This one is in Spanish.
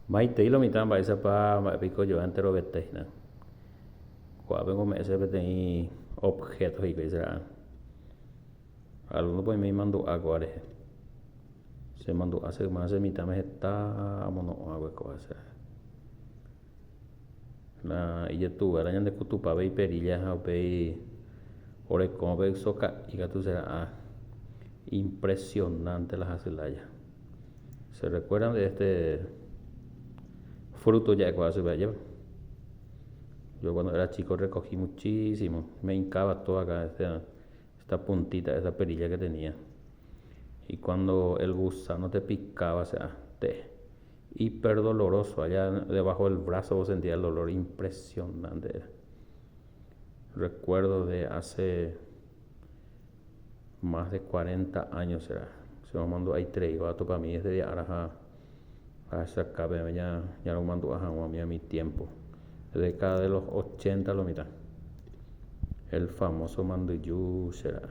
Maite lo mitad va esa pa pico yo entero vete na. Cuando vengo me ese vete objetos y que será. Algunos pues me mandó agua se mandó hace más de mitad me está mono agua cosa. Na iya tu araña de kutupa ve perilla o pe ore como ve soca y que tú será impresionante las acelaya. ¿Se recuerdan de este fruto ya que se vaya? Yo cuando era chico recogí muchísimo, me hincaba toda acá esta puntita, esa perilla que tenía. Y cuando el gusano te picaba, o sea, hiper doloroso, allá debajo del brazo vos sentías el dolor impresionante. Recuerdo de hace más de 40 años será. Se me mandó ahí tres, vato para mí desde ahora a sacar, ya no mando a mi tiempo. Década de los 80 lo mitad. El famoso manduyú será.